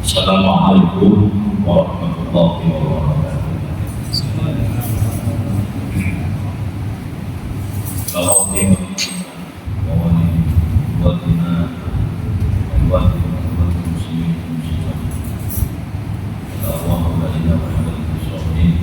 Assalamualaikum warahmatullahi wabarakatuh. Bismillahirrahmanirrahim. Alhamdulillahirabbil alamin. Arrahmanir rahim.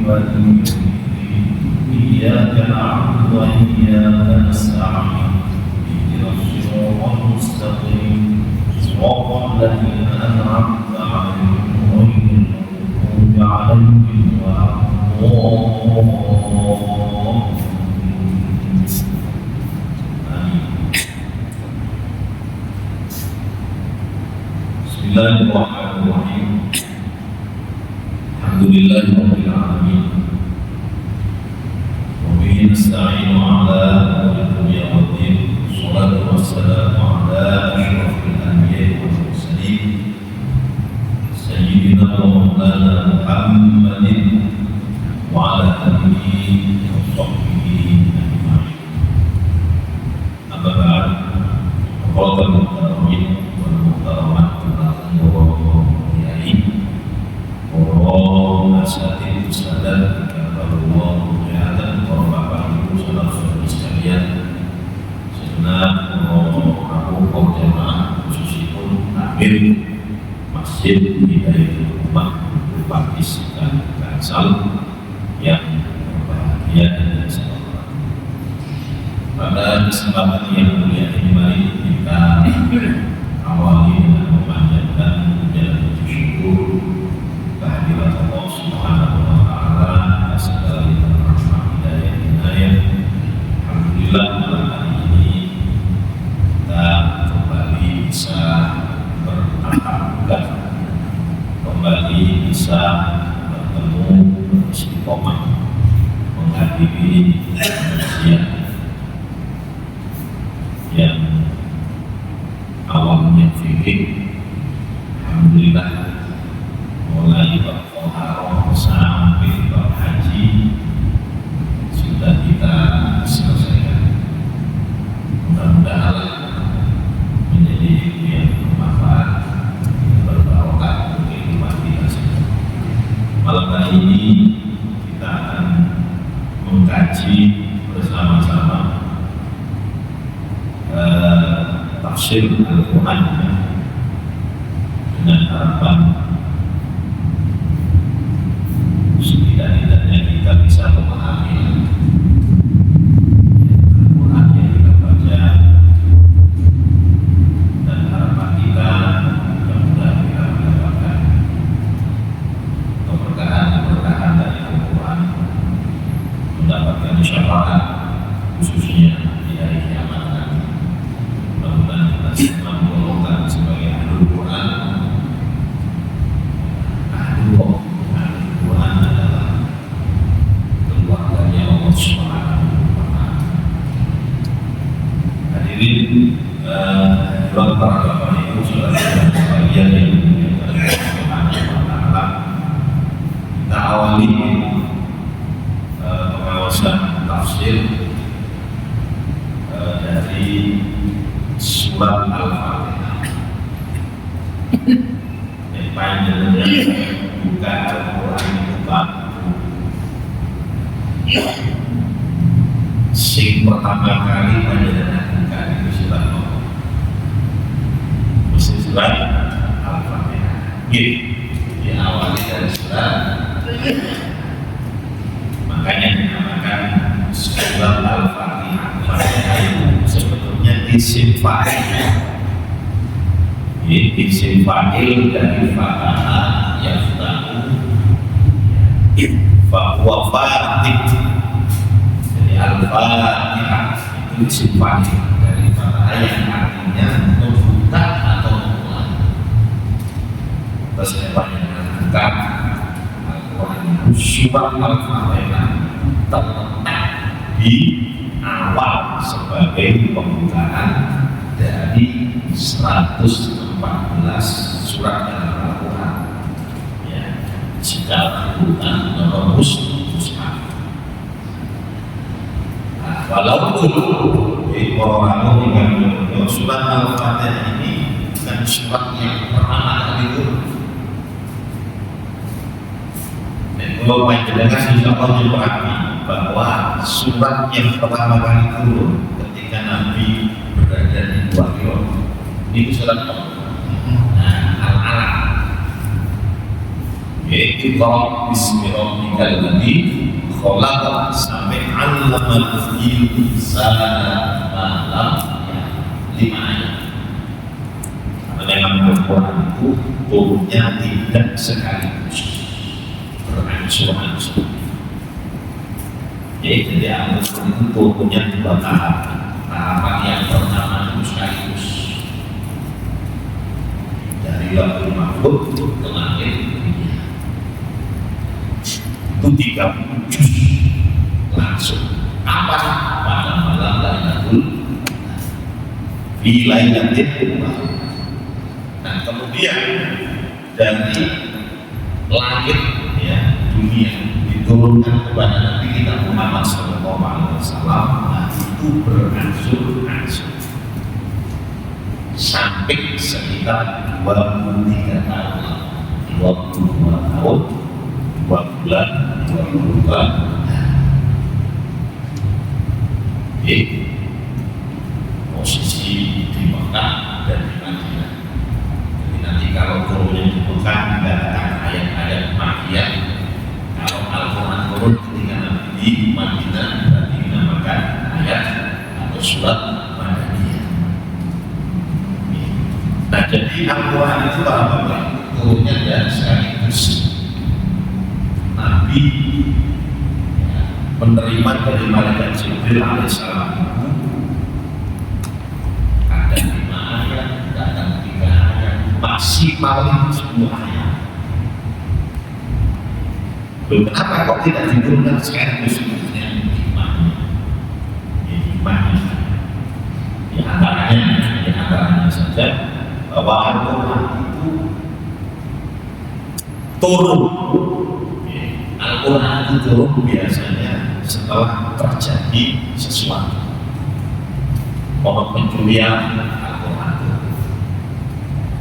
Maliki yaumiddin. Iyyaka na'budu wa iyyaka nasta'in. Ihdinas siratal mustaqim. Siratal ladzina an'amta 'alaihim ghairil maghdubi 'alaihim waladdallin. Bismillahirrahmanirrahim. Alhamdulillahirabbil alamin. Wa bihi nasta'inu 'ala umuri dunya waddin. Shalatu wassalamu 'ala asyrafil anbiya'i wal mursalin sayyidina wa maulana Muhammadin wa 'ala alihi wa sahbihi ajma'in. Amma ba'd. Qala al-muhtaramin wal muhtaramat asatid ustadzah Allah muliakan para bapak ibu saudara-saudari sekalian, segenap aku kaum jamaah khususipun takmir Masjid Hidayatul Ummah Bupati Tangsel yang berbahagia dan sahabat. Pada kesempatan yang mulia ini mari kita awali dengan memanjatkan puja dan syukur kehadirat Allah Subhanahu wa Ta'ala atas segala rahmat hidayah. Alhamdulillah malam hari ini kita kembali bisa bertatap muka, kembali bisa bertemu beristiqomah menghadiri kajian yang awalnya fikih. Alhamdulillah mulai bab Toharoh sampai bab haji sudah kita selesaikan. Mudah-mudahan menjadi ilmu yang bermanfaat, berbarokah untuk kehidupan kita semua. Malam hari ini kita akan mengkaji bersama-sama tafsir Al-Quran dengan harapan setidak-tidaknya kita bisa memahami Al-Quran yang kita baca, dan harapan kita mudah-mudahan kita mendapatkan keberkahan dari Al-Quran, mendapatkan syafaat khususnya di hari kiamat nanti. Mudah-mudahan kita semua menggolongkan sebagai ahlul Quran. Ahlul Quran adalah keluarganya Allah Subhanahu wa Ta'ala. Hadirin para bapak ibu saudara sekalian yang dimuliakan oleh Allah Subhanahu wa Ta'ala, kita awali surat Al-Fatihah. Yang panjangnya buka Al-Quran itu baku. Sing pertama kali panjenengan buka itu surat apa? Mesti surat Al-Fatihah. Gitu. Diawali dari surat. Makanya dinamakan surat Al-Fatihah. Fatihah itu sebetulnya isim fa'il. Isim fa'il dari fataha yaftahu fa huwa fatih. Jadi Al-Fatihah itu isim fa'il dari fataha yang artinya membuka atau memulai. Terus yang Al-Quran surat Al-Fatihah terletak di awal sebagai pembukaan dari 114 surat dalam Al-Quran. Ya, jika bukan menerus mushaf. Nah, walaupun orang yang surat Al-Fatihah ini kan surat yang pertama kali turun. Kalau panjenengan insya Allah dipahami bahwa surat yang pertama kali turun ketika Nabi berada di Gua Hira itu surat apa? Al-Alaq. Yaitu Iqra bismi rabbikal ladzi khalaq sampai 'allamal insana ma lam ya'lam. 5 ayat. Dalam Al-Quran itu turunnya tidak sekaligus. Berangsur-angsur. Jadi Al-Quran itu turunnya 2 tahap. Tahapan yang pertama itu sekaligus dari Lauhul Mahfuz ke langit dunia. Itu 30 juz langsung. Apa? Pada malam Lailatul di Lailatul Qadar. Nah kemudian dari langit ya dunia diturunkan kepada Nabi kita Muhammad SAW. Nah itu berangsur-angsur sampai sekitar 23 tahun, 22 tahun, 2 bulan, 2 bulan. Posisi di Mekah dan di Madinah. Jadi nanti kalau turunnya di Mekah dikatakan ayat-ayat Makkiyah. Kalau Al-Quran turun ketika Nabi di Madinah berarti dinamakan ayat atau surat Madaniyah. Nah jadi Al-Quran itu apa? Turunnya dan sekaligus Nabi menerima dari malaikat Jibril alaihissalam itu ada 5 ayat, ada 3 ayat, maksimal 10 ayat. Kenapa kok tidak diturunkan sekaligus? Sebetulnya hikmahnya di antaranya saja bahwa Al-Quran itu turun. Al-Quran itu turun biasanya setelah terjadi sesuatu. Wonten pencurian Al-Quran turun.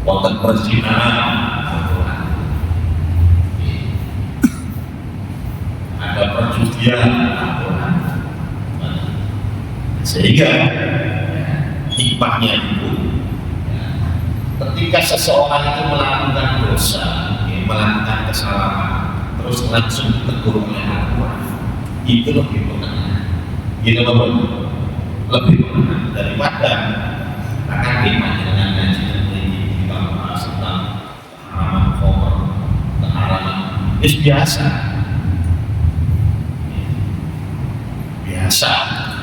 Wonten perzinahan Al-Quran. Ada perjudian Al-Quran. Sehingga hikmahnya itu ketika seseorang itu melakukan dosa, melakukan kesalahan, terus langsung ditegur oleh Al-Quran, itu lebih mengenai, gitu loh, lebih mengenai daripada akan hikmahnya dengan ngaji dan ini kita bahas tentang haraman khomer, keharaman, itu biasa,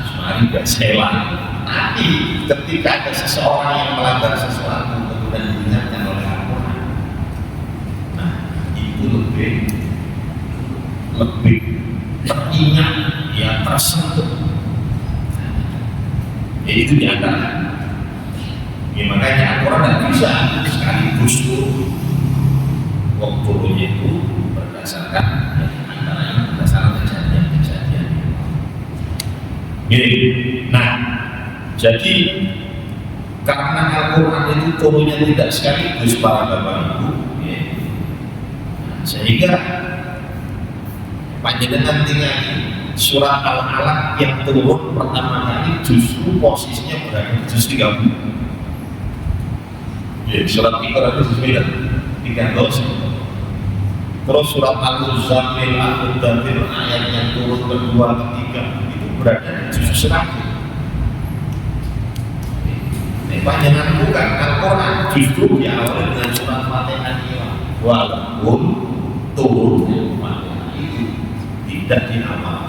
semari biasa. Tapi ketika ada seseorang yang melanggar sesuatu kemudian diingatkan oleh Al-Quran, nah itu lebih teringat, ya tersentuh. Ya itu diantara. Ya makanya Al-Quran tidak bisa sekaligus turunnya itu berdasarkan antaranya berdasarkan kejadian-kejadian. Nah, jadi karena Al-Quran itu turunnya tidak sekaligus para bapak ibu, ya. Sehingga panjenengan tinggal surat Al-Alaq yang turun pertama kali justru posisinya berada di juz 30. Ya, surat Iqra itu juz 3. Terus surat Al-Muzammil, Al-Mudaththir ayat yang turun kedua, ketiga itu berada di juz 100. Panjangan bukan Al-Quran justru diawali dengan surat Fatihah walaupun turunnya Fatihah itu tidak diawal.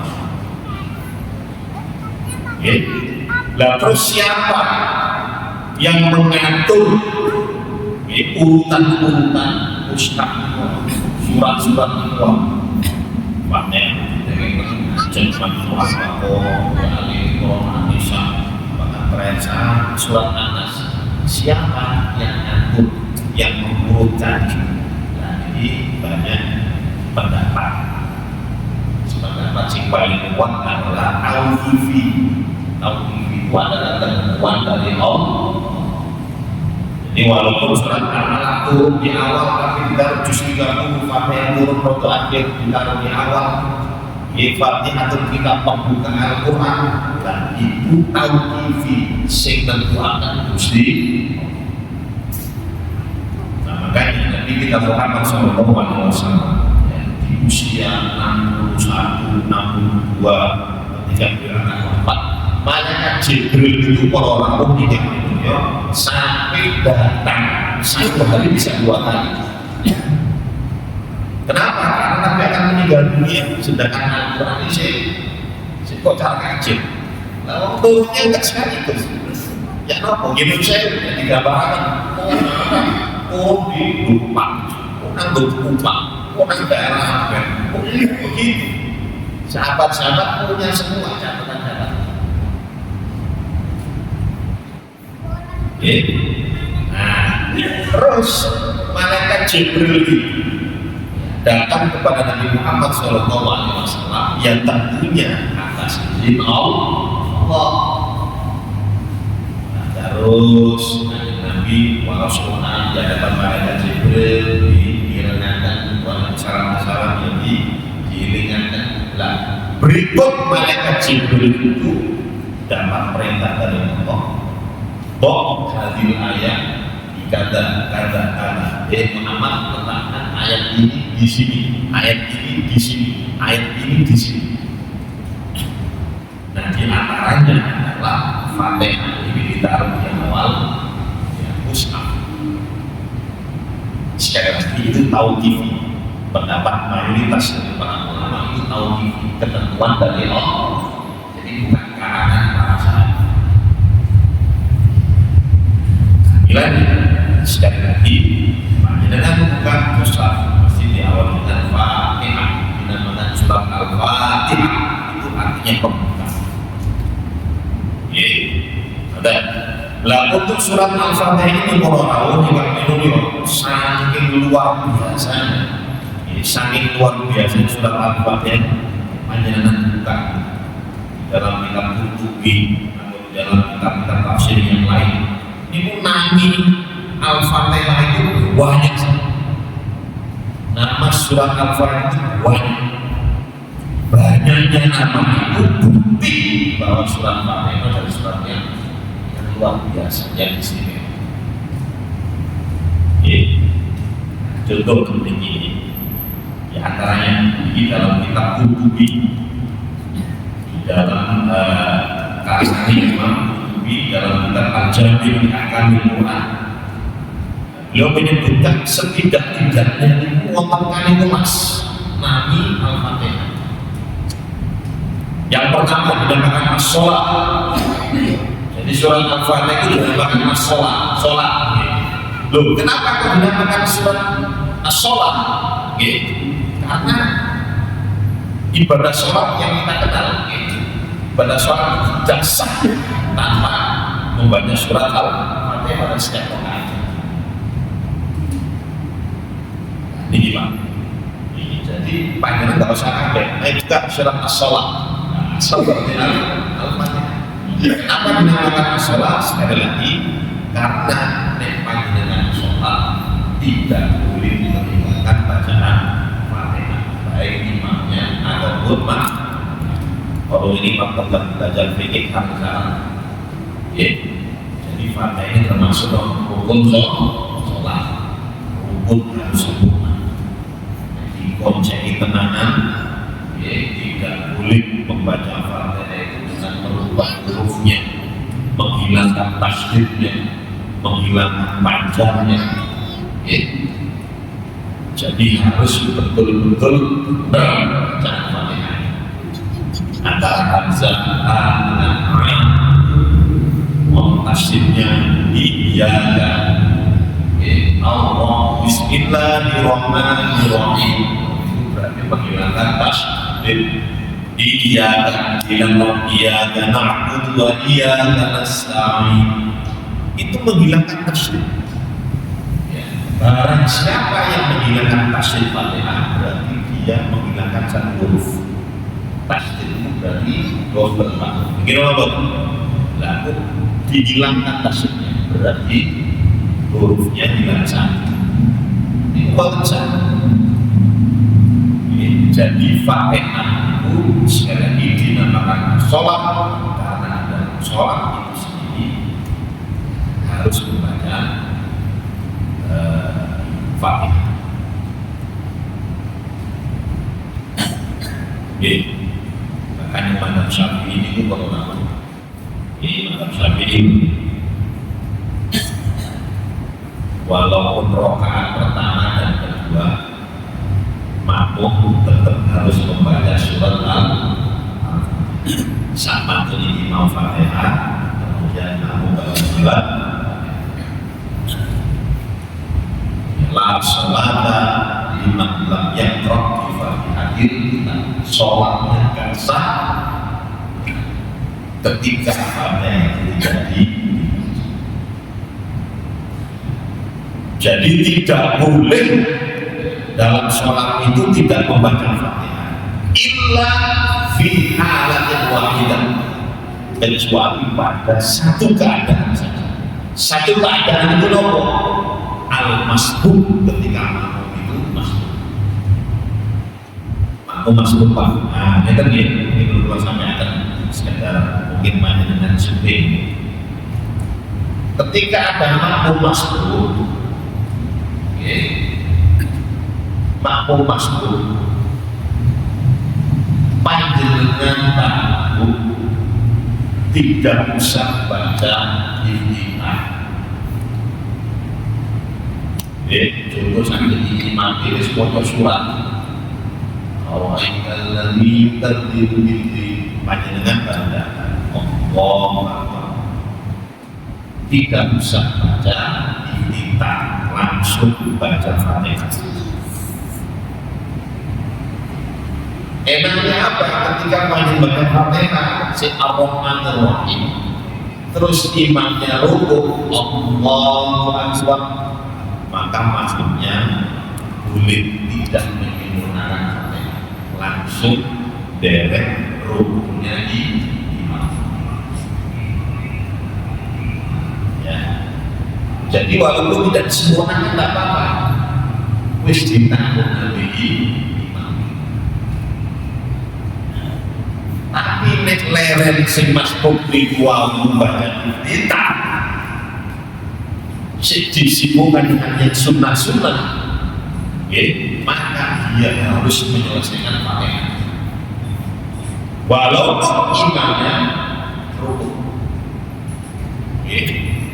Nah, terus siapa yang mengatur urutan-urutan mustaq surat-surat itu? Fatihah jangan surat Al-Nisa, surat An-Nas. Siapa yang ngatur, yang mengurutkan? Nah, ini banyak pendapat. Pendapat yang paling kuat adalah Al-Ghifri. Al-Ghifri itu adalah temuan dari Allah. Jadi walaupun surat Al-Alaq turun di awal, tapi ditaruh juz 30, Fatihah turun rodo akhir ditaruh di awal. Fatihah itu kita pembuka Al-Quran, dan itu Al-Ghifri sing tentuakan Gusti. Nah, makanya Nabi kita Muhammad SAW di usia 61, 62 ketika beliau wafat, malaikat Jibril itu para orang tidak ya, sampai datang satu hari bisa 2 kali. Kenapa? Karena Nabi akan meninggal dunia, sedangkan Al-Quran ini kok cara kacil. Lalu turunnya enggak sekaligus. Ya nopo, gitu saya digambarkan. Oh di lupa, orang lupa, orang daerah apa? Oh begitu. Sahabat-sahabat punya semua catatan-catatan. Nah, terus malaikat Jibril itu datang kepada Nabi Muhammad SAW yang tentunya atas izin Allah. Nah, terus Nabi Rasulullah di hadapan malaikat Jibril diiringankan salam-salam yang diiringankan. Lah, berikut malaikat Jibril itu dapat perintah dari Allah. Bok hadil ayat kata Muhammad letakkan ayat ini di sini, ayat ini di sini, ayat ini di sini. Nah, di antaranya adalah Fatihah ini ditaruh di awal mushaf. Sekali lagi itu tauqif. Pendapat mayoritas dari para ulama itu tauqif, ketentuan dari Allah. Jadi bukan karangan para sahabat. Lagi sekali lagi dengan bukan mushaf mesti diawali dengan Fatihah, dinamakan surat Al-Fatihah, itu artinya pembuka. Ada. Lah untuk surat Al-Fatihah ini kalau tahu juga ini saking luar biasanya. Ini saking luar biasa surat Al-Fatihah panjenengan buka dalam kitab Qurtubi atau dalam kitab-kitab tafsir yang lain. Ini nami Al-Fatihah itu banyak sekali. Nama surat Al-Fatihah itu banyak. Banyaknya nama itu bukti bahwa surat Al-Fatihah adalah surat yang luar biasa, yang istimewa. Contoh penting ini, di antaranya di dalam kitab Qurtubi, di dalam karya Imam dalam kitab Al-Jami' di Ahkamil Quran, beliau menyebutkan setidak-tidaknya 4 kali luas nami Al-Fatihah. Yang pertama dinamakan as-sholat. Jadi surat Al-Fatihah itu dinamakan as-sholat, sholat. Loh, kenapa kok dinamakan surat as-sholat? Karena ibadah sholat yang kita kenal, ibadah sholat tidak sah tanpa membaca surat Al-Fatihah pada setiap rakaat. Ini Pak. Jadi panjangan nggak usah kabeh. Kita surat as-sholat. As-sholat berarti Al-Fatihah. Kenapa dinamakan as-sholat? Sekali lagi karena nek dengan sholat tidak boleh meninggalkan bacaan Fatihah baik imamnya ataupun makmum. Kalau ini faktor belajar fikih sekarang, ya. Jadi Fatihah ini termasuk hukum sholat, hukum harus sempurna. Jadi konsep tenangan, ya, tidak boleh membaca Fatihah itu dengan merubah hurufnya, menghilangkan tasdidnya, menghilangkan panjangnya, ya. Jadi harus betul-betul baca Fatihah antara hamzah dengan ain, tasdidnya iyyaka, Allah bismillahirrahmanirrahim, itu berarti menghilangkan tasdid. Iyyaka iyyaka na'budu wa iyyaka nasta'in, itu menghilangkan tasdid. Ya. Barang siapa yang menghilangkan tasdid Fatihah berarti dia menghilangkan satu huruf. Tasdid itu berarti double makna. Begini apa? Lalu dihilangkan tasdidnya berarti hurufnya hilang satu. Ini baca. Jadi Fatihah itu sekali lagi dinamakan sholat karena dalam sholat itu sendiri harus membaca Fatihah. Makanya Imam Syafi'i itu kalau nama Imam Syafi'i walaupun rakaat pertama dan kedua makmum tetap harus membaca surat Al-Fatihah sama dengan Imam Fatihah, kemudian makmum baca surat la sholata liman lam yaqra bi Fatihatil kitab, sholatnya gak sah ketika Fatihah itu jadi tidak boleh dalam sholat itu tidak membaca Fatihah illa fi halatin wahidah, kecuali pada satu keadaan saja. Satu keadaan itu nopo al-masbuk, ketika makmum itu masbuk. Makmum masbuk Pak. Nah, ini kan ya, ini perlu sampai akan sekedar mungkin main dengan syuting. Ketika ada makmum masbuk, makmum masbuk panjenengan tahu tidak usah baca Iftitah. Contoh sambil imam itu foto surat Awaikalladzii yukadzibu biddin, panjenengan baca Allah, tidak usah baca Iftitah, langsung baca Fatihah. Emangnya apa? Ketika panjang baca Fatihah si Ar-Rahmanir Rahim, terus imamnya rukuk Allahu Akbar, maka maksudnya boleh tidak menggunakan Fatihah, langsung derek rukuknya di imam. Ya. Jadi walaupun tidak sempurna tidak apa-apa, wis ditanggung nabi imam. Tapi nek leren sing masbuk niku wae baca Iftitah, disibukkan dengan yang sunnah-sunnah, maka dia harus menyelesaikan Fatihah walaupun imamnya rukuk.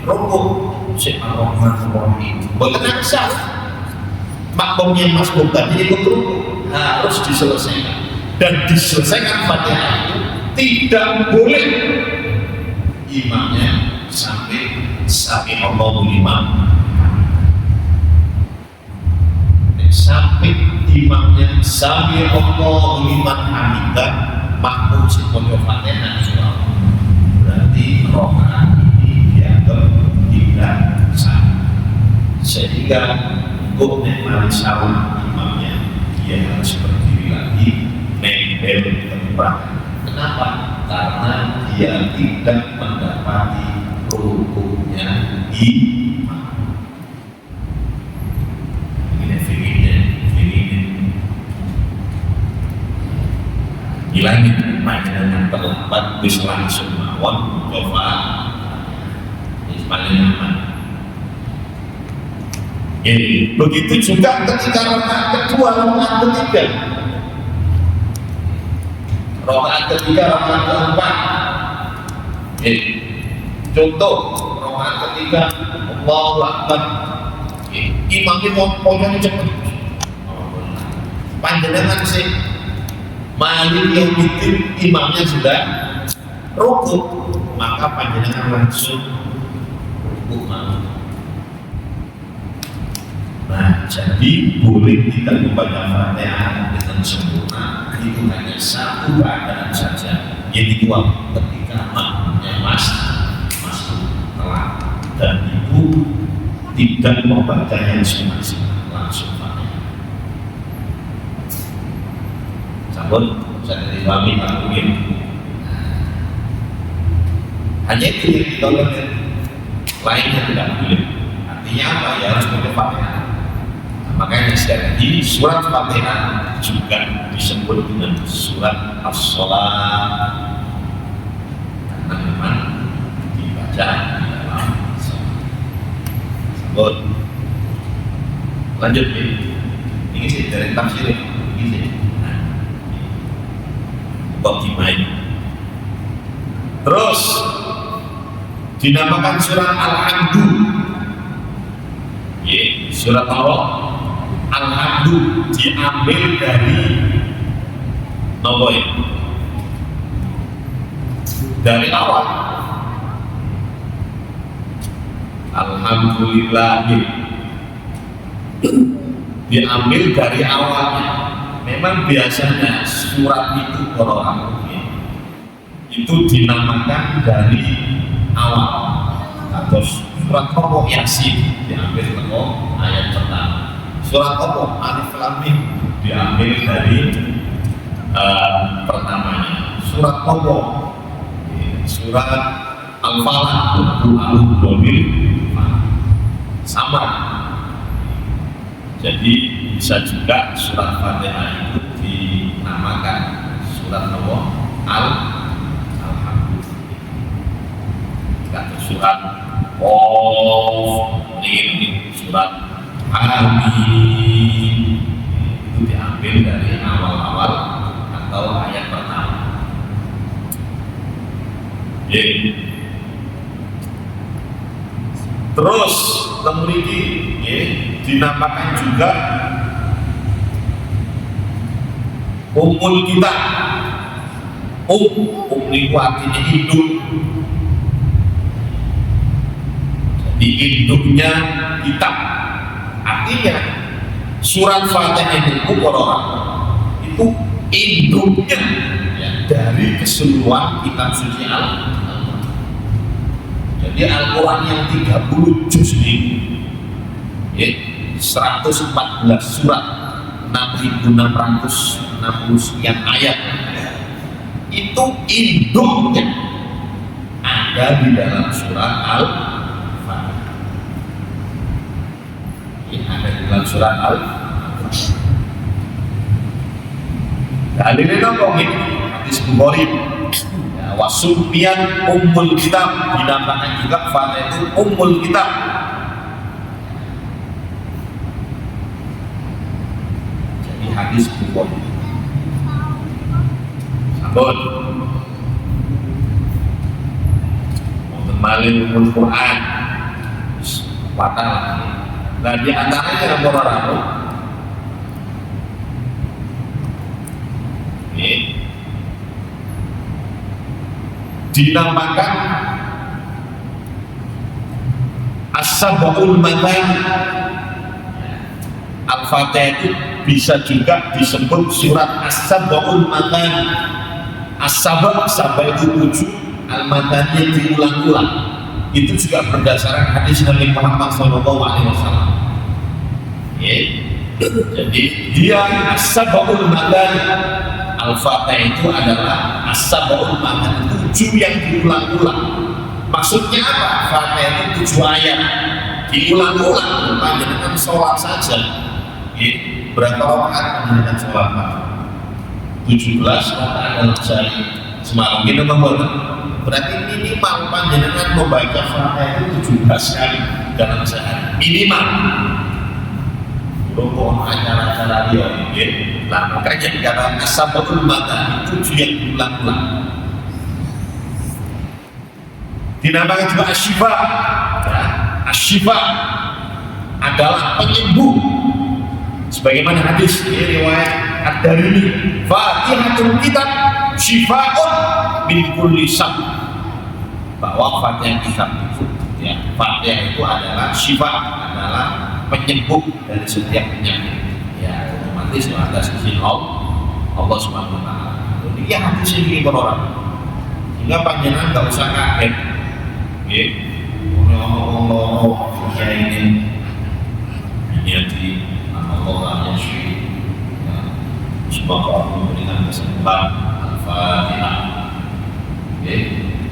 Rukuk si Ar-Rahmanir Rahim bukan sah, makmum yang masbuk tadi ikut rukuk harus diselesaikan, dan diselesaikan Fatihah itu tidak boleh imamnya sampai Allahu liman, sampai imamnya sampai Allahu liman hamidah, makmum si pondok Fatihah surah, berarti rokaat ini dianggap tidak sah, sehingga untuk menikmati salam imamnya dia harus berdiri lagi nempel tempat. Kenapa? Karena dia tidak mendapati rukuknya imam. Ini feminin. Hilangin panjangan terlepas bis langsung mawon coba ini paling aman. Begitu juga ketika rakaat kedua, rakaat ketiga, rakaat keempat. Contoh rakaat ketiga, Allahu Akbar. Imamnya mau pokoknya cepat. Panjenengan sih Malik Yaumiddin imamnya sudah rukuk, maka panjenengan langsung rukuk mau. Nah, jadi boleh kita membaca Fatihah dengan sempurna itu hanya satu keadaan saja, yaitu ketika makmumnya masuk telat, dan itu tidak membacanya semua langsung Fatihah. Sabun saya dipahami Pak Mungkin. Hanya itu yang ditolerir, lainnya tidak boleh. Artinya apa? Ya harus baca Fatihah. Makanya sekali lagi surat Fatihah juga disebut dengan surat As-Shalah karena memang dibaca di dalam sholat. Sabut. Lanjut ini sih dari tafsir ini sih. Bagaimana? Terus dinamakan surat Al-Hamdu. Surat Allah Al-Hamdu diambil dari nopo ya? Dari awal. Alhamdulillah diambil dari awalnya. Memang biasanya surat itu orang itu dinamakan dari awal. Atau surat Qaf Yasin diambil dari ayat pertama. Surat Qaf Alif Lam Mim diambil dari pertamanya. Surat Qaf, surat Al-Falaq, Al-Dhabil sama. Jadi bisa juga surat Fatihah itu dinamakan surat Al-Hamdu. Kata surat ini surat Hamid itu diambil dari awal-awal atau ayat pertama. Terus temriki dinamakan juga Ummul Kitab. Niku artinya induk. Jadi induknya kitab. Artinya surat Fatihah itu itu induknya ya, dari keseluruhan kitab suci Al-Quran. Jadi Al-Quran yang 30 juz ini 114 surat, 6.660 sekian ayat, itu induknya ada di dalam surat Al-Fatihah. Ada di dalam surat Al-Fatihah. Dalilnya nopo ini hadis Bukhari. Wasumiyat Ummul Kitab, dinamakan juga Fatihah itu Ummul Kitab. Jadi hadis Bukhari. Sabun. Untuk malin Ummul Quran. Fatal. Nah di antaranya orang-orang ini dinamakan As-Sab'ul Mathani. Al-Fatihah itu bisa juga disebut surat As-Sab'ul Mathani. As-Sab' itu 7, Al-Mathani diulang-ulang. Itu juga berdasarkan hadis Nabi Muhammad SAW. Jadi dia As-Sab'ul Mathani. Al-Fatihah itu adalah As-Sab'ul Mathani, 7 yang diulang-ulang. Maksudnya apa? Fatihah itu 7 ayat diulang-ulang, panjenengan sholat saja. Berapa rakaat panjenengan sholat? 17 rakaat dalam sehari semalam. Kita membuat berarti minimal panjenengan membaca Fatihah itu 17 kali dalam sehari minimal. Rokok acara-acara dia, nah makanya dikatakan as-sabatul mata itu yang diulang-ulang. Dinamakan juga asyifa. Asyifa adalah penyembuh. Sebagaimana hadis riwayat Ad-Darimi, Fatihatul Kitab syifaun min kulli sam. Bahwa Fatihah kitab itu, ya, Fatihah itu adalah syifa, adalah penyembuh dari setiap penyakit. Ya, otomatis atas izin Allah Subhanahu wa taala. Jadi ya hadis ini orang. Sehingga panjenengan enggak usah kaget. Nggih. Ngomong-ngomong ya ini di Allah Yashfi. Semoga Allah memberikan kesempatan Al-Fatihah. Oke,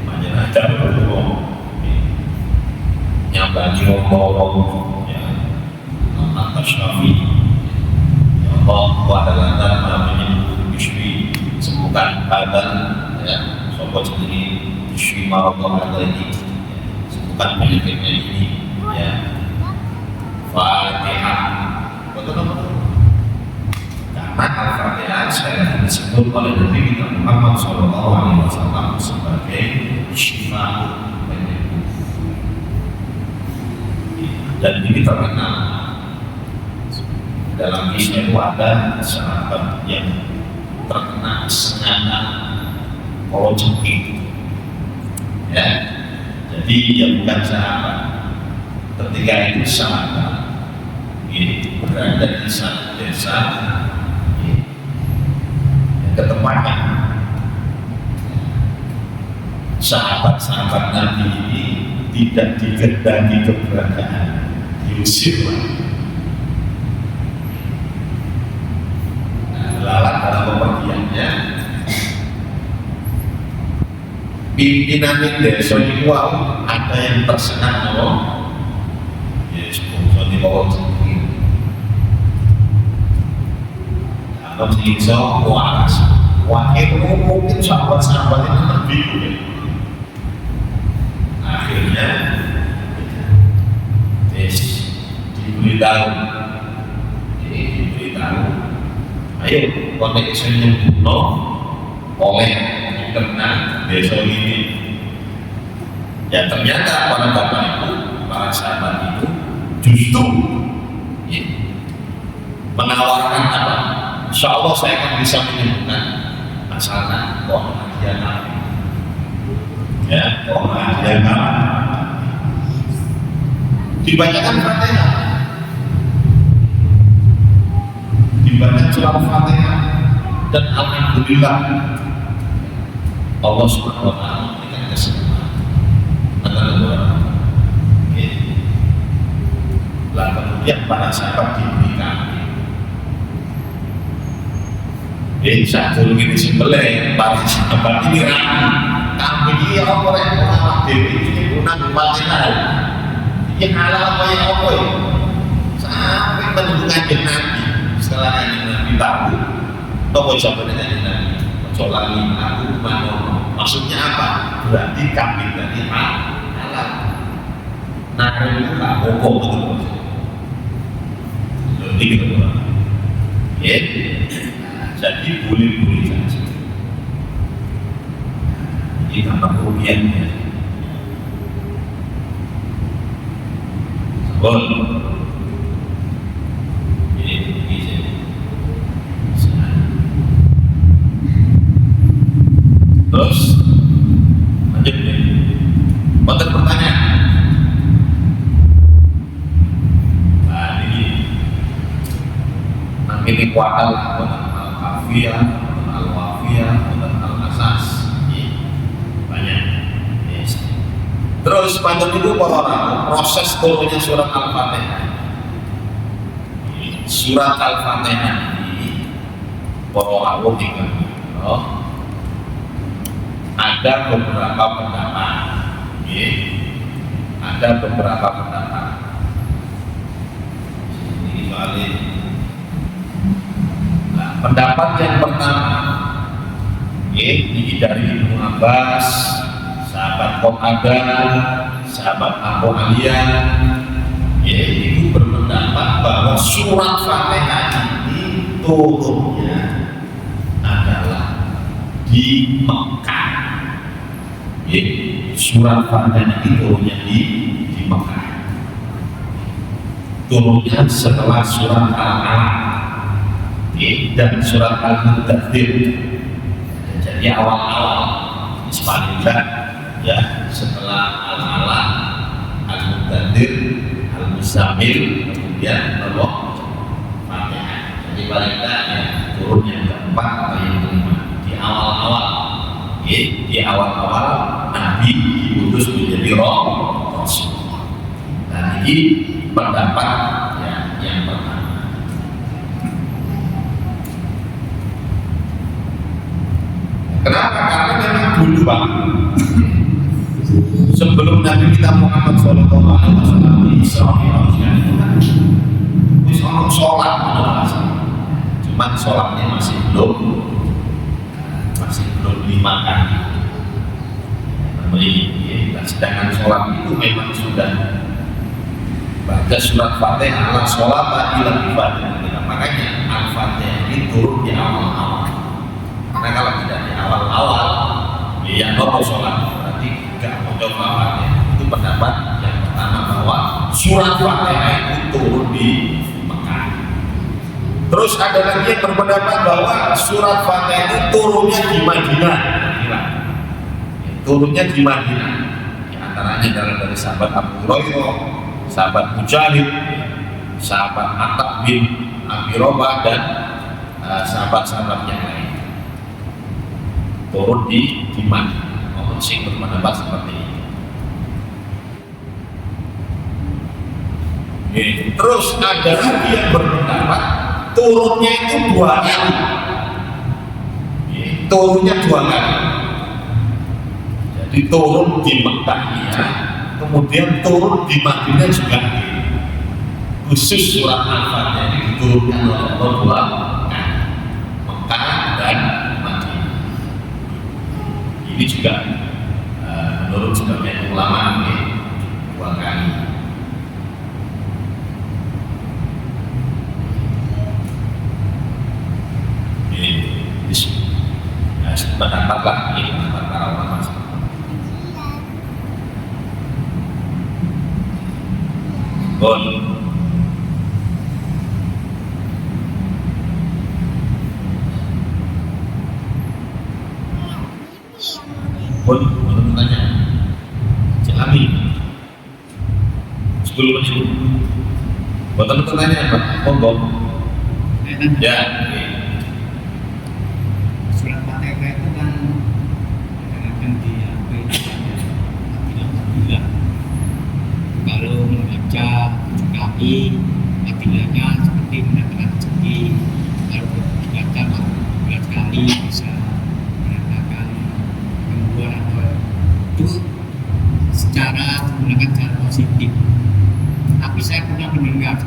panjenengan ada berdoa. Nyambani ngomong atas Syafi. Ya Allah, adalah nama menyembuh Yashfi, sembuhkan badan, ya, sobat sendiri Yashfi marallah ini, sembuhkan penyakitnya ini, ya. Fatihah. Betul-betul. Karena Al-Fatihah sekali disebut oleh Nabi kita Muhammad SAW sebagai syifa penyembuh. Dan ini terkenal dalam kisah itu ada sahabat yang terkena senjata kalau jengking, ya. Jadi dia bukan sahabat. Ketika itu sahabat berada di satu desa, ketempatan sahabat-sahabat Nabi ini tidak digendaki keberadaan, diusir. Lalat dalam pepergiannya, pimpinan desa itu ada yang tersengat loh, ya sebelum di bawah sendiri. Kalau bisa waras, wakil mungkin sahabat-sahabat itu terbingung ya. Akhirnya, diberitahu, ayo koneksi nyembuhno oleh kenal desa ini. Ya ternyata para bapak itu, para sahabat itu justru ya, menawarkan apa? Insya Allah saya akan bisa menyembuhkan masalah pengajian Nabi. Ya, pengajian Nabi. Dibacakan Fatihah. Dibaca surah Fatihah dan alhamdulillah Allah Subhanahu wa taala memberikan kesempatan. Lalu kemudian para sahabat diberikan satu ini sembelih para sahabat ini kami ini apa yang mengalah diri ini guna Fatihah ini halal apa yang apa ya sampai menunjukkan Nabi. Setelah Nabi tahu toko jawabannya Nabi lagi aku mana maksudnya apa? Berarti kambing tadi halal. Nah itu tak bokong betul. Jadi gitu, ya. Jadi boleh-boleh saja. Ini tambah kerugiannya. Sebab terus lanjut ya. Konten pertanyaan. Nah ini ini kuatal al-kafiyah, al-wafiyah, al-asas banyak. Yes. Terus panjang itu proses turunnya surat Al-Fatihah. Surat Al-Fatihah ini para ulama ada beberapa pendapat. ya, ada beberapa pendapat. Ini soalnya. Nah, pendapat yang pertama, ya, ini dari Ibnu Abbas, sahabat Qatadah, sahabat Abu Aliyah, ya, itu berpendapat bahwa surat Fatihah ini turunnya adalah di Mekah. Ya, surat Fatihah ini turunnya di Mekah. Turunnya setelah surat Al-Alaq, ya, dan surat Al-Mudaththir. Jadi awal-awal Bismillah, ya, setelah Al-Alaq, Al-Mudaththir, Al-Muzammil, kemudian Fatihah. Jadi paling tidak ya, turun yang keempat atau yang kelima di awal-awal. Ya, di awal-awal Nabi diutus menjadi Rasul. Dan ini pendapat ya, yang pertama. Kenapa? Karena memang dulu Pak, sebelum Nabi kita Muhammad Sallallahu Alaihi Wasallam di Israel itu kan orang sholat, cuman sholatnya masih belum 5 kali. Nah, sedangkan sholat itu memang sudah baca surat Fatihah ala sholat ila ibadah. Makanya Al-Fatihah ini turun di awal-awal. Karena kalau tidak di awal-awal, ya nopo sholat berarti tidak mau coba Fatihah. Itu pendapat yang pertama bahwa surat Fatihah itu turun di Mekah. Terus ada lagi yang berpendapat bahwa surat Fatihah itu turunnya di Madinah. Turunnya di Madinah. Di antaranya adalah dari sahabat Abu Hurairah, sahabat Mujahid, sahabat Atta bin Abi Robah, dan sahabat-sahabat yang lain. Turun di Madinah. Mohon sing berpendapat seperti ini. Terus ada lagi yang berpendapat turunnya itu 2 kali. Turunnya 2 kali. Jadi turun di Mekah ya, kemudian turun di Madinah juga. Khusus surat Al-Fatihah ini diturunkan oleh Allah 2 kali, Mekah dan Madinah. Ini juga menurut sebagian ulama ini 2 kali. Pendapatlah ini pendapat para ulama. Boleh tanya, Celami, 10 menit. Buat tanya apa? Monggo. Ya. Surat Fatihah itu kan akan diaplikasikan apabila kalau membaca kaki apabila seperti mengatakan rezeki, kalau dibaca 14 kali bisa mengatakan kemudian atau itu secara menggunakan cara positif. Tapi saya pernah mendengar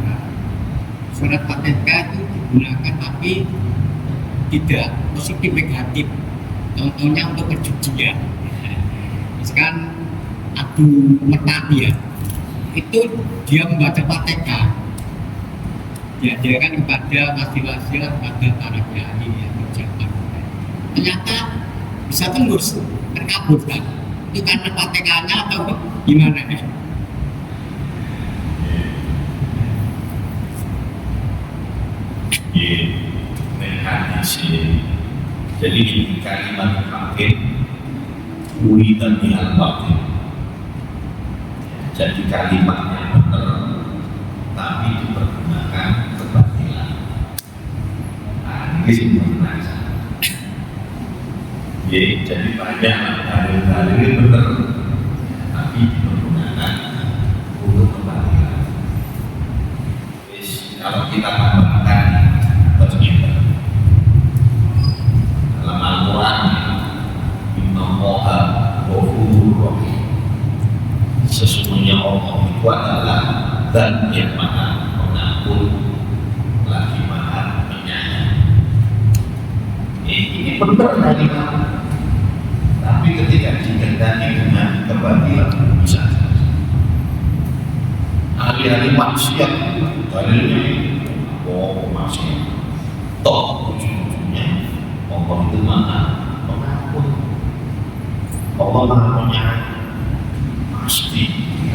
surat Fatihah itu digunakan tapi tidak positif negatif, contohnya untuk perjudian. Misalkan adu mertani ya, itu dia membaca Fatihah, diajarkan kepada wasi-wasi kepada para kiai yang berjabat. Ternyata bisa tembus, terkabulkan. Itu karena Fatihahnya atau gimana ya? Jadi ini kalimat hakim uridan minal batil. Jadi kalimatnya benar tapi dipergunakan kebatilan. Nah, ini sempurna. Jadi banyak dalil-dalil benar tapi dipergunakan untuk kebatilan. Kalau kita tambahkan dalam Al-Quran, Inna Allaha Ghafurur Rahim. itu adalah zat yang maha pengampun lagi maha penyayang. Ini benar dari kamu. Tapi ketika dikendaki dengan kebatilan bisa hari-hari maksiat dalilnya maksiat toh ujung-ujungnya Allah itu maha pengampun, Allah maha penyayang, pasti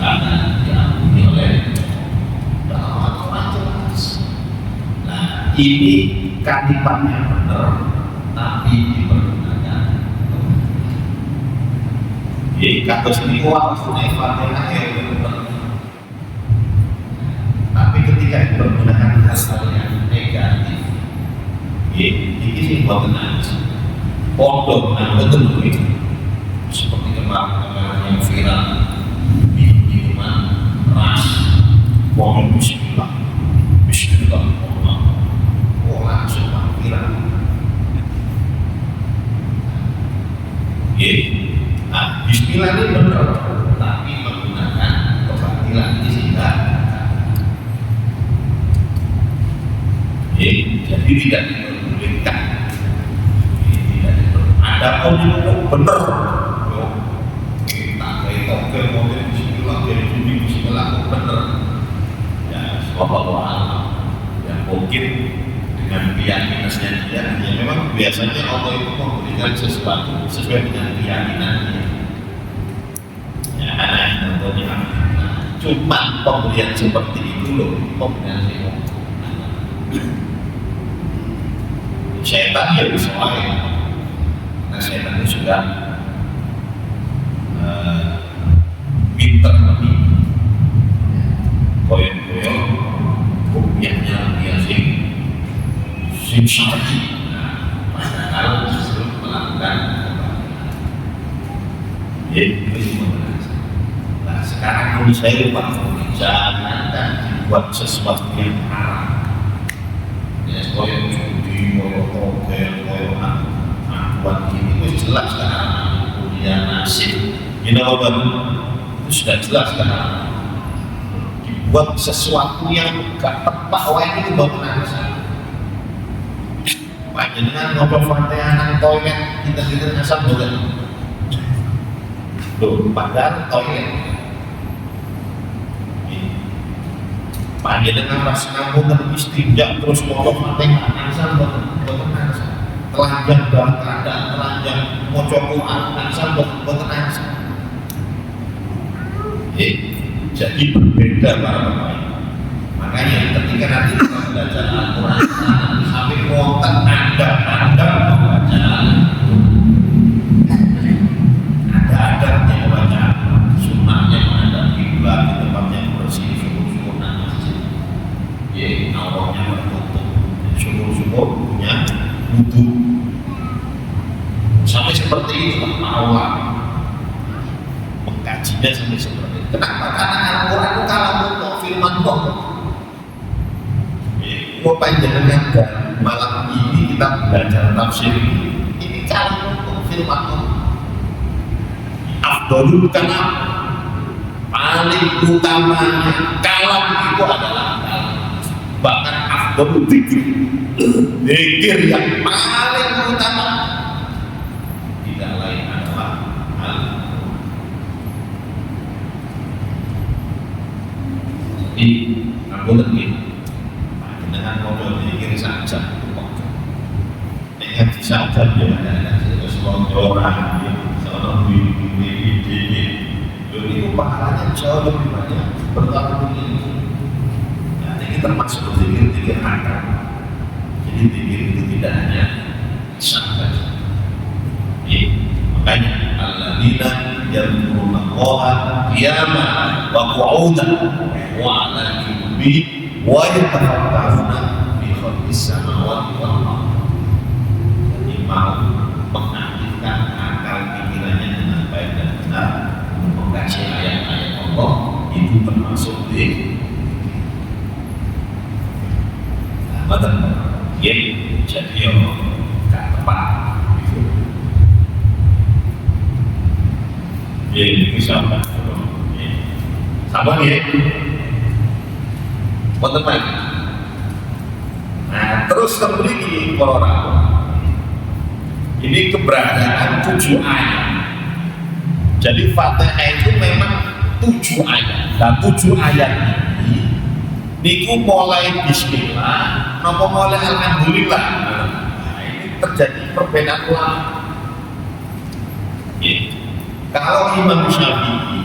karena diampuni oleh dalam Al-Quran jelas. Nah ini kalimatnya benar tapi dipergunakan. Jadi kados niku waktu Fatihah ya benar. Tapi ketika dipergunakan hal-hal yang negatif, ini sih buat tenang. Pondok dan betul begitu. Seperti kemarin yang viral minuman keras, mohon bismillah, bismillah, langsung viral. Nah, bismillah ini benar, tapi menggunakan kebatilan ini sehingga jadi tidak diperbolehkan. Ada pun itu benar. Kita oke mau bismillah jadi bismillah benar. Ya, subhanallah. Ya mungkin dengan keyakinannya dia, ya memang biasanya Allah itu memberikan sesuatu sesuai dengan keyakinannya. Ya, contohnya cuma pemberian seperti itu loh, pemberian setan ya soalnya, nah setan itu sudah pintar menipu, koyon-koyon, rupiahnya dia sing syar'i. Padahal justru melakukan itu. Nah sekarang menurut saya Pak, jangan dibuat sesuatu yang haram. Ya koyon judi, koyon togel, koyon akuan ini itu jelas sekarang kuliah nasib. You know what? Itu sudah jelas sekarang. Dibuat sesuatu yang gak tepat, wah ini buat nangis. Pak jenengan ngobrol Fatihah nang toilet kita asal boleh. Loh, padahal toilet. Pak jenengan pas ngamu istinja terus ngobrol Fatihah asal boleh asal. Telanjang dalam keadaan telanjang maca Quran asal boleh asal. Jadi berbeda para pemain. Makanya ketika nanti kita belajar Al-Quran sampai wonten ada pembacaan, ada adabnya bacaan, sunnahnya menghadap kiblat di tempatnya bersih, syukur-syukur dan masjid. Awalnya tertutup, syukur-syukur punya wudhu. Sampai seperti itu Allah mengkajinya sampai seperti itu. Kenapa? Karena Al-Quran itu kalam untuk firman Allah. Mau panjangan malam ini kita belajar tafsir ini kalam untuk firman Allah. Afdolul kalam, paling utamanya kalam itu adalah kalam. Bahkan afdolul dzikir, dzikir yang paling utama tidak lain adalah Al-Quran. Jadi aku lebih dengan modal dikir saja, dengan saja dia ada seorang ide, itu pahalanya jauh lebih banyak bertahun ini. Nah, ini termasuk dikir akal. Jadi dikir itu tidak hanya saja. Makanya alladzina yadhkuruna Allaha qiyaman wa qu'udan wa 'ala junubihim wa yatafakkaruna fi khalqis samawati wal ardh. Jadi mau mengaktifkan akal pikirannya dengan baik dan benar, mengkaji ayat-ayat Allah itu termasuk di betul. Jadi gak tepat itu. Ini siapa? Sama ya. Teman-teman. Nah, terus kembali orang. Ini keberadaan 7 ayat. Jadi Fatihah itu memang 7 ayat. Dan 7 ayat ini niku mulai bismillah, napa mulai alhamdulillah. Nah, ini terjadi perbedaan ulama. Kalau Imam Syafi'i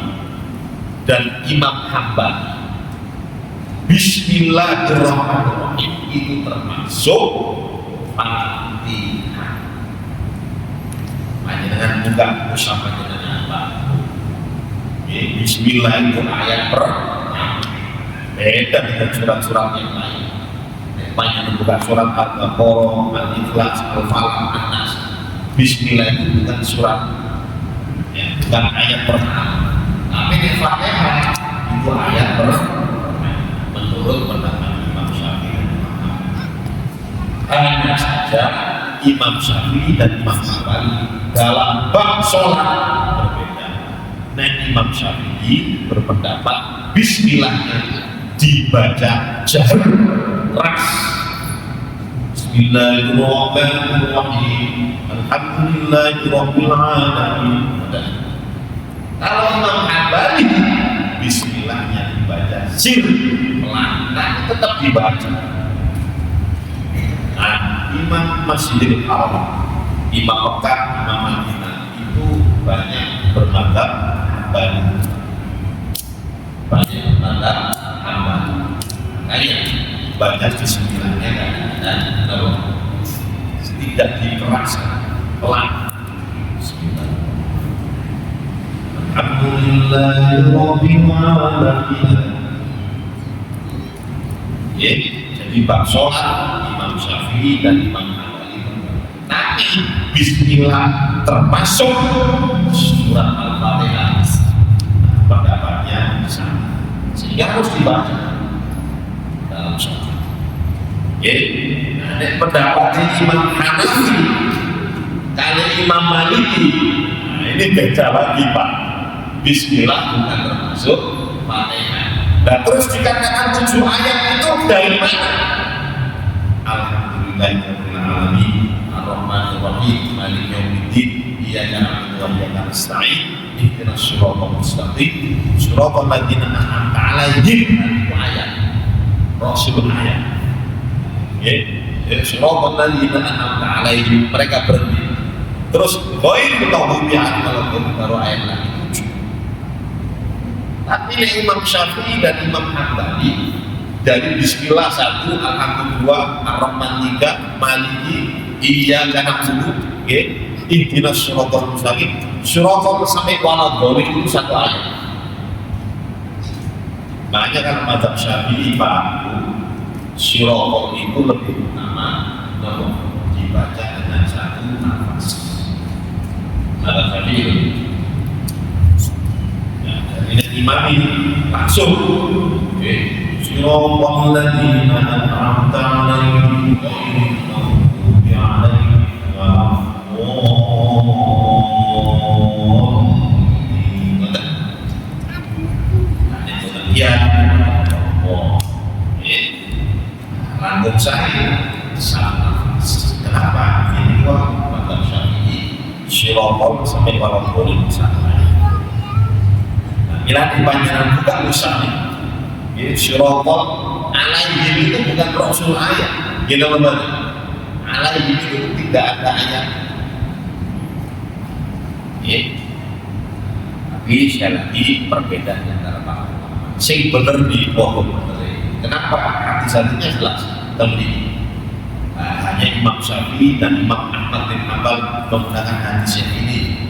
dan Imam Hambali Bismillahirrahmanirrahim itu termasuk Fatihah. Dengan buka bersama dengan apa? Bismillah itu ayat pertama. Beda dengan surat-surat yang lain. Banyak membuka surat Al-Baqarah, Al-Ikhlas, Al-Falaq, An-Nas. Bismillah itu bukan surat, ya, bukan ayat pertama. Tapi di Fatihah itu ayat pertama. Menurut pendapat Imam Syafi'i dan Imam Hambali. Hanya saja Imam Syafi'i dan Imam Hambali dalam bab sholat berbeda. Nah, Imam Syafi'i berpendapat Bismillahnya dibaca jahar keras. Bismillahirrahmanirrahim. Alhamdulillahirabbil alamin. Kalau Imam Hambali Bismillahnya dibaca sir pelan, nah tetap dibaca. Nah, Imam Masjidil Haram, Imam Mekah, Imam Madinah itu banyak bermadzhab Hambali. Banyak bermadzhab Hambali. Makanya baca Bismillahnya dan tidak dikeraskan, pelan. Alhamdulillahirabbil alamin. Ya, jadi bab sholat Imam Syafi'i dan Imam Hambali. Tapi Bismillah termasuk surat Al-Fatihah. Pendapatnya sama, sehingga harus dibaca dalam sholat. Ya, ada pendapatnya Imam Hanafi, kalau Imam Maliki, nah ini beda lagi Pak. Bismillah bukan termasuk Fatihah. Dan terus dikatakan 7 ayat itu dari mana? Alhamdulillahirabbil alamin, arrahmanirrahim, maliki yaumiddin, iyyaka na'budu wa iyyaka nasta'in, ihdinas siratal mustaqim, siratal ladzina an'amta 'alaihim. Ayat Rasul ayat. Ya, siratal ladzina an'amta 'alaihim, mereka berhenti. Terus ghairil maghdubi 'alaihim walaupun baru ayat lagi 7. Tapi Imam Syafi'i dan Imam Hambali dari Bismillah 1, Alhamdulillah, Ar-Rahman 3, Maliki, Iyyaka na'budu, ihdinas siratal mustaqim, siratal sampai waladhdallin itu 1 ayat. Makanya kalau mazhab Syafi'i Pak, siratal itu lebih utama, dibaca dengan 1 nafas. Mazhab Syafi'i. Ini imam ini langsung siratal ladzina an'amta 'alaihim ghairil maghdubi 'alaihim waladdallin. Ya, rangkum saya salah. Kenapa? Ini kok mazhab Syafi'i siratal sampai waladhdallin sama. Bila dipanjangkan buka misalnya, siratal alaihim itu bukan rasul ayat, gitu teman. Alaihim itu tidak ada ayat. Tapi sekali lagi perbedaan antara para ulama. Sing bener di pohon. Kenapa? Hadis-hadisnya jelas. Tadi hanya Imam Syafi'i dan Imam Ahmad bin Hanbal menggunakan hadis yang ini.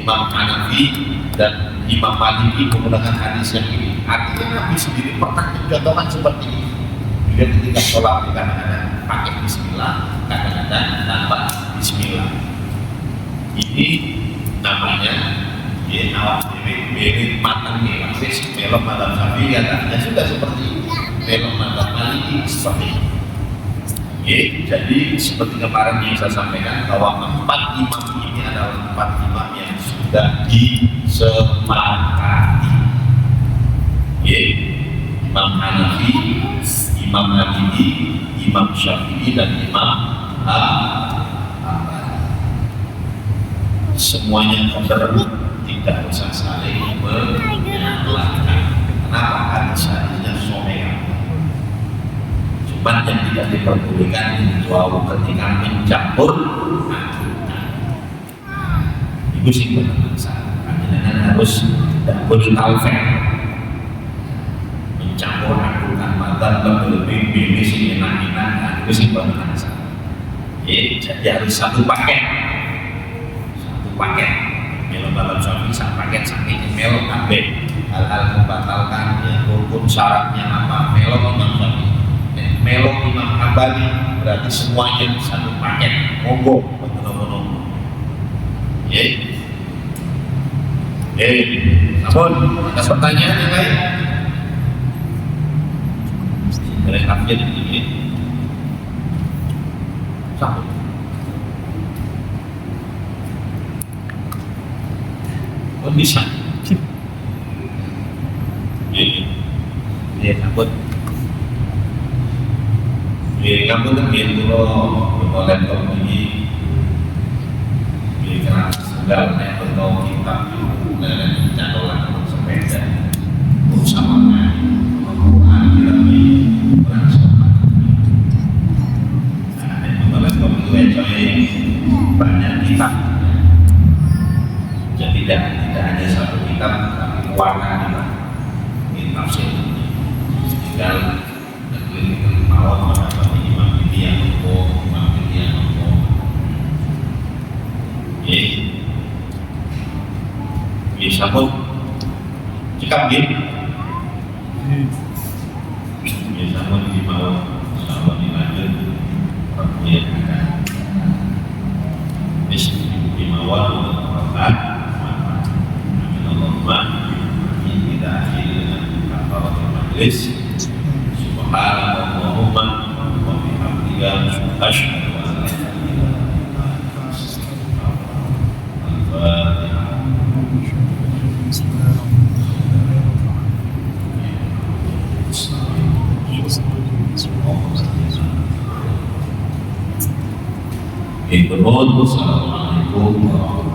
Imam Hanafi dan Imam Maliki menggunakan hadis yang ini. Artinya Nabi sendiri pernah mencontohkan seperti ini. Dia ketika sholat kadang-kadang pakai Bismillah, kadang-kadang tanpa Bismillah. Ini namanya awak dewi matang nih, masih belum mazhab Syafi'i katanya sudah seperti ini. Belum mazhab Maliki seperti ini. Jadi seperti kemarin yang saya sampaikan bahwa 4 imam ini adalah 4 imam yang sudah disepakati. Imam Hanafi, Imam Maliki, Imam Syafi'i dan Imam Ahmad. Semuanya tidak usah saling menyalahkan. Kenapa? Hadis-hadisnya sahih. Cuman yang tidak diperbolehkan itu ketika mencampur itu sih bermasalah. Karena harus tidak boleh talfek, mencampur adukan mata lebih pilih sih enak-enak, itu sih bermasalah. Jadi harus satu paket. Melo dalam suami satu paket sakit melo kabeh hal-hal membatalkan ya rukun syaratnya apa melo Imam Syafi'i, melo Imam Hambali, berarti semuanya satu paket. Monggo betul-betul. Namun ada pertanyaan yang lain dari kafir ini satu. Bisa. Kabut. Kabut kan kalau laptop ini karena segala laptop kita dan catatan sepeda sama Al-Quran kita ini berasal. Kalau laptop itu banyak kitab. Jadi tidak hanya satu kitab, tapi warna ini tafsir. Tinggal negeri mawar mendapat Imam ini yang hukum, Imam ini yang hukum. Bisa pun cekap gitu. Bisa pun di bawah, sama dilanjut, kemudian akan di mawar untuk orang. Kita akhiri dengan kafaratul majlis. Subhanallahumma wa bihamdika asyhadu an la ilaha illa anta astaghfiruka wa atubu ilaik. Assalamualaikum warahmatullahi wabarakatuh.